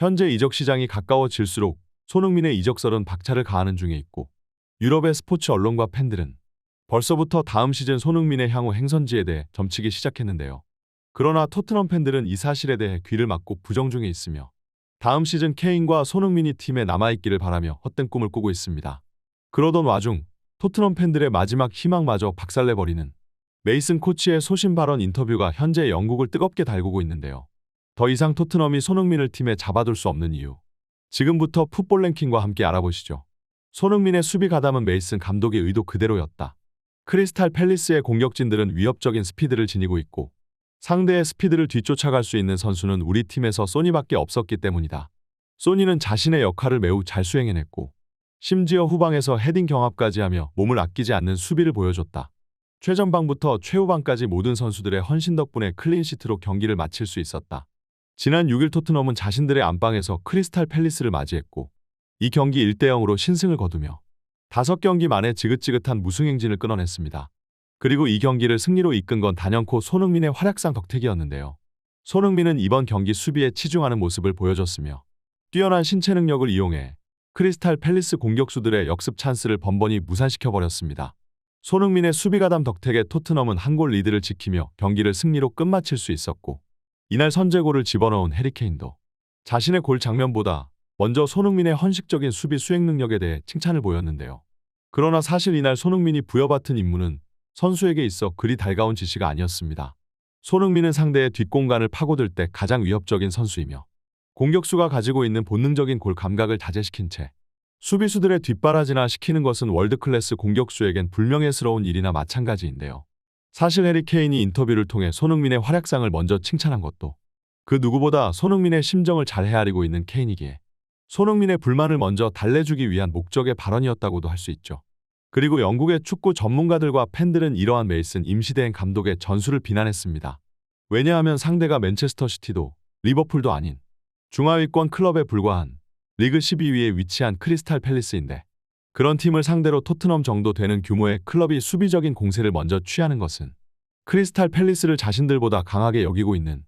현재 이적 시장이 가까워질수록 손흥민의 이적설은 박차를 가하는 중에 있고, 유럽의 스포츠 언론과 팬들은 벌써부터 다음 시즌 손흥민의 향후 행선지에 대해 점치기 시작했는데요. 그러나 토트넘 팬들은 이 사실에 대해 귀를 막고 부정 중에 있으며 다음 시즌 케인과 손흥민이 팀에 남아있기를 바라며 헛된 꿈을 꾸고 있습니다. 그러던 와중 토트넘 팬들의 마지막 희망마저 박살내버리는 메이슨 코치의 소신 발언 인터뷰가 현재 영국을 뜨겁게 달구고 있는데요. 더 이상 토트넘이 손흥민을 팀에 잡아둘 수 없는 이유. 지금부터 풋볼 랭킹과 함께 알아보시죠. 손흥민의 수비 가담은 메이슨 감독의 의도 그대로였다. 크리스탈 팰리스의 공격진들은 위협적인 스피드를 지니고 있고 상대의 스피드를 뒤쫓아갈 수 있는 선수는 우리 팀에서 소니밖에 없었기 때문이다. 소니는 자신의 역할을 매우 잘 수행해냈고 심지어 후방에서 헤딩 경합까지 하며 몸을 아끼지 않는 수비를 보여줬다. 최전방부터 최후방까지 모든 선수들의 헌신 덕분에 클린시트로 경기를 마칠 수 있었다. 지난 6일 토트넘은 자신들의 안방에서 크리스탈 팰리스를 맞이했고 이 경기 1대0으로 신승을 거두며 5경기 만에 지긋지긋한 무승행진을 끊어냈습니다. 그리고 이 경기를 승리로 이끈 건 단연코 손흥민의 활약상 덕택이었는데요. 손흥민은 이번 경기 수비에 치중하는 모습을 보여줬으며 뛰어난 신체 능력을 이용해 크리스탈 팰리스 공격수들의 역습 찬스를 번번이 무산시켜버렸습니다. 손흥민의 수비 가담 덕택에 토트넘은 한 골 리드를 지키며 경기를 승리로 끝마칠 수 있었고 이날 선제골을 집어넣은 해리 케인도 자신의 골 장면보다 먼저 손흥민의 헌식적인 수비 수행 능력에 대해 칭찬을 보였는데요. 그러나 사실 이날 손흥민이 부여받은 임무는 선수에게 있어 그리 달가운 지시가 아니었습니다. 손흥민은 상대의 뒷공간을 파고들 때 가장 위협적인 선수이며 공격수가 가지고 있는 본능적인 골 감각을 자제시킨 채 수비수들의 뒷바라지나 시키는 것은 월드클래스 공격수에겐 불명예스러운 일이나 마찬가지인데요. 사실 해리 케인이 인터뷰를 통해 손흥민의 활약상을 먼저 칭찬한 것도 그 누구보다 손흥민의 심정을 잘 헤아리고 있는 케인이기에 손흥민의 불만을 먼저 달래주기 위한 목적의 발언이었다고도 할 수 있죠. 그리고 영국의 축구 전문가들과 팬들은 이러한 메이슨 임시대행 감독의 전술을 비난했습니다. 왜냐하면 상대가 맨체스터 시티도 리버풀도 아닌 중하위권 클럽에 불과한 리그 12위에 위치한 크리스탈 팰리스인데 그런 팀을 상대로 토트넘 정도 되는 규모의 클럽이 수비적인 공세를 먼저 취하는 것은 크리스탈 팰리스를 자신들보다 강하게 여기고 있는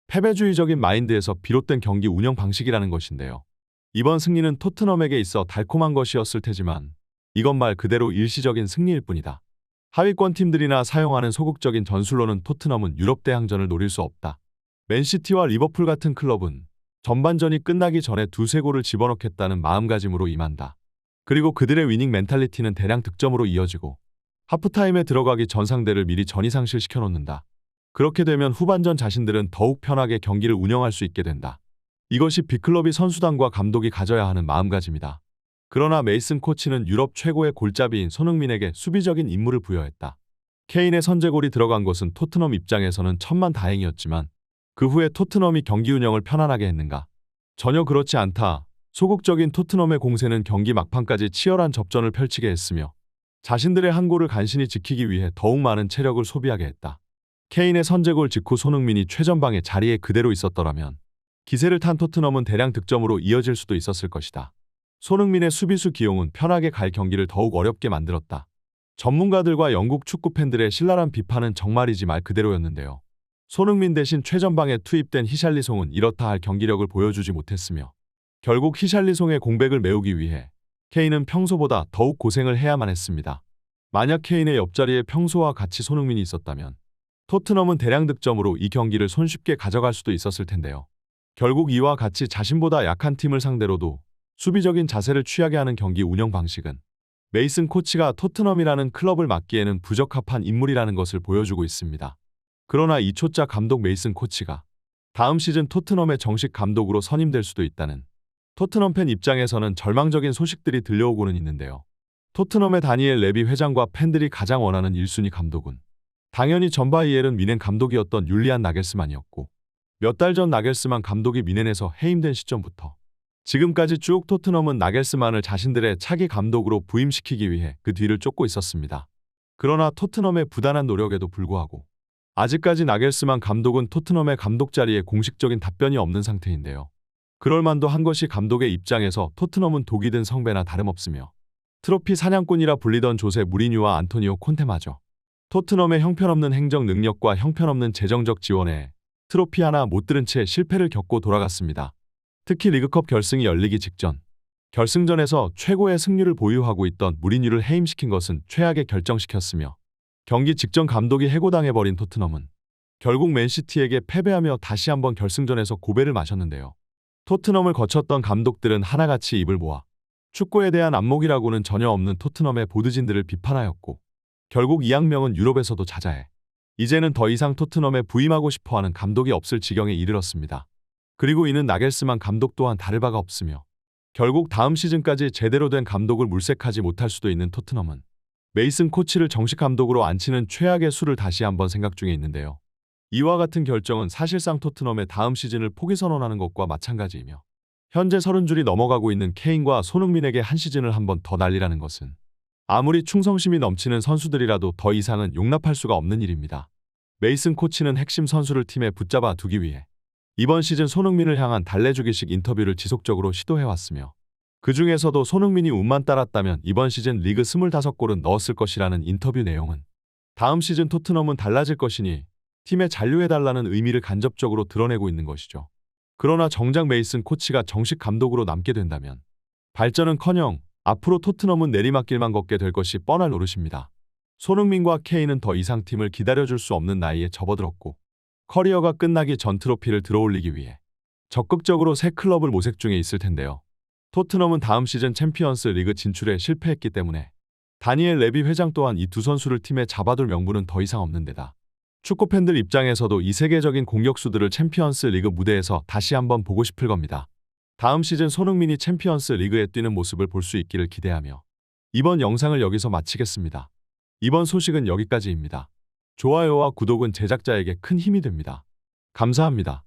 패배주의적인 마인드에서 비롯된 경기 운영 방식이라는 것인데요. 이번 승리는 토트넘에게 있어 달콤한 것이었을 테지만 이건 말 그대로 일시적인 승리일 뿐이다. 하위권 팀들이나 사용하는 소극적인 전술로는 토트넘은 유럽 대항전을 노릴 수 없다. 맨시티와 리버풀 같은 클럽은 전반전이 끝나기 전에 두세 골을 집어넣겠다는 마음가짐으로 임한다. 그리고 그들의 위닝 멘탈리티는 대량 득점으로 이어지고 하프타임에 들어가기 전 상대를 미리 전이상실시켜 놓는다. 그렇게 되면 후반전 자신들은 더욱 편하게 경기를 운영할 수 있게 된다. 이것이 빅클럽이 선수단과 감독이 가져야 하는 마음가짐이다. 그러나 메이슨 코치는 유럽 최고의 골잡이인 손흥민에게 수비적인 임무를 부여했다. 케인의 선제골이 들어간 것은 토트넘 입장에서는 천만다행이었지만 그 후에 토트넘이 경기 운영을 편안하게 했는가? 전혀 그렇지 않다. 소극적인 토트넘의 공세는 경기 막판까지 치열한 접전을 펼치게 했으며 자신들의 한 골을 간신히 지키기 위해 더욱 많은 체력을 소비하게 했다. 케인의 선제골 직후 손흥민이 최전방에 자리에 그대로 있었더라면 기세를 탄 토트넘은 대량 득점으로 이어질 수도 있었을 것이다. 손흥민의 수비수 기용은 편하게 갈 경기를 더욱 어렵게 만들었다. 전문가들과 영국 축구 팬들의 신랄한 비판은 정말이지 말 그대로였는데요. 손흥민 대신 최전방에 투입된 히샬리송은 이렇다 할 경기력을 보여주지 못했으며 결국 히샬리송의 공백을 메우기 위해 케인은 평소보다 더욱 고생을 해야만 했습니다. 만약 케인의 옆자리에 평소와 같이 손흥민이 있었다면 토트넘은 대량 득점으로 이 경기를 손쉽게 가져갈 수도 있었을 텐데요. 결국 이와 같이 자신보다 약한 팀을 상대로도 수비적인 자세를 취하게 하는 경기 운영 방식은 메이슨 코치가 토트넘이라는 클럽을 맡기에는 부적합한 인물이라는 것을 보여주고 있습니다. 그러나 이 초짜 감독 메이슨 코치가 다음 시즌 토트넘의 정식 감독으로 선임될 수도 있다는 토트넘 팬 입장에서는 절망적인 소식들이 들려오고는 있는데요. 토트넘의 다니엘 레비 회장과 팬들이 가장 원하는 1순위 감독은 당연히 전 바이에른 미넨 감독이었던 율리안 나겔스만이었고 몇 달 전 나겔스만 감독이 미넨에서 해임된 시점부터 지금까지 쭉 토트넘은 나겔스만을 자신들의 차기 감독으로 부임시키기 위해 그 뒤를 쫓고 있었습니다. 그러나 토트넘의 부단한 노력에도 불구하고 아직까지 나겔스만 감독은 토트넘의 감독 자리에 공식적인 답변이 없는 상태인데요. 그럴 만도 한 것이 감독의 입장에서 토트넘은 독이 든 성배나 다름없으며 트로피 사냥꾼이라 불리던 조세 무리뉴와 안토니오 콘테마저 토트넘의 형편없는 행정 능력과 형편없는 재정적 지원에 트로피 하나 못 들은 채 실패를 겪고 돌아갔습니다. 특히 리그컵 결승이 열리기 직전 결승전에서 최고의 승률을 보유하고 있던 무리뉴를 해임시킨 것은 최악의 결정시켰으며 경기 직전 감독이 해고당해버린 토트넘은 결국 맨시티에게 패배하며 다시 한번 결승전에서 고배를 마셨는데요. 토트넘을 거쳤던 감독들은 하나같이 입을 모아 축구에 대한 안목이라고는 전혀 없는 토트넘의 보드진들을 비판하였고 결국 이악명은 유럽에서도 자자해 이제는 더 이상 토트넘에 부임하고 싶어하는 감독이 없을 지경에 이르렀습니다. 그리고 이는 나겔스만 감독 또한 다를 바가 없으며 결국 다음 시즌까지 제대로 된 감독을 물색하지 못할 수도 있는 토트넘은 메이슨 코치를 정식 감독으로 앉히는 최악의 수를 다시 한번 생각 중에 있는데요. 이와 같은 결정은 사실상 토트넘의 다음 시즌을 포기 선언하는 것과 마찬가지이며 현재 30줄이 넘어가고 있는 케인과 손흥민에게 한 시즌을 한번 더 날리라는 것은 아무리 충성심이 넘치는 선수들이라도 더 이상은 용납할 수가 없는 일입니다. 메이슨 코치는 핵심 선수를 팀에 붙잡아 두기 위해 이번 시즌 손흥민을 향한 달래주기식 인터뷰를 지속적으로 시도해왔으며 그 중에서도 손흥민이 운만 따랐다면 이번 시즌 리그 25골은 넣었을 것이라는 인터뷰 내용은 다음 시즌 토트넘은 달라질 것이니 팀에 잔류해달라는 의미를 간접적으로 드러내고 있는 것이죠. 그러나 정작 메이슨 코치가 정식 감독으로 남게 된다면 발전은커녕 앞으로 토트넘은 내리막길만 걷게 될 것이 뻔할 노릇입니다. 손흥민과 케인은 더 이상 팀을 기다려줄 수 없는 나이에 접어들었고 커리어가 끝나기 전 트로피를 들어올리기 위해 적극적으로 새 클럽을 모색 중에 있을 텐데요. 토트넘은 다음 시즌 챔피언스 리그 진출에 실패했기 때문에 다니엘 레비 회장 또한 이 두 선수를 팀에 잡아둘 명분은 더 이상 없는 데다 축구팬들 입장에서도 이 세계적인 공격수들을 챔피언스 리그 무대에서 다시 한번 보고 싶을 겁니다. 다음 시즌 손흥민이 챔피언스 리그에 뛰는 모습을 볼 수 있기를 기대하며 이번 영상을 여기서 마치겠습니다. 이번 소식은 여기까지입니다. 좋아요와 구독은 제작자에게 큰 힘이 됩니다. 감사합니다.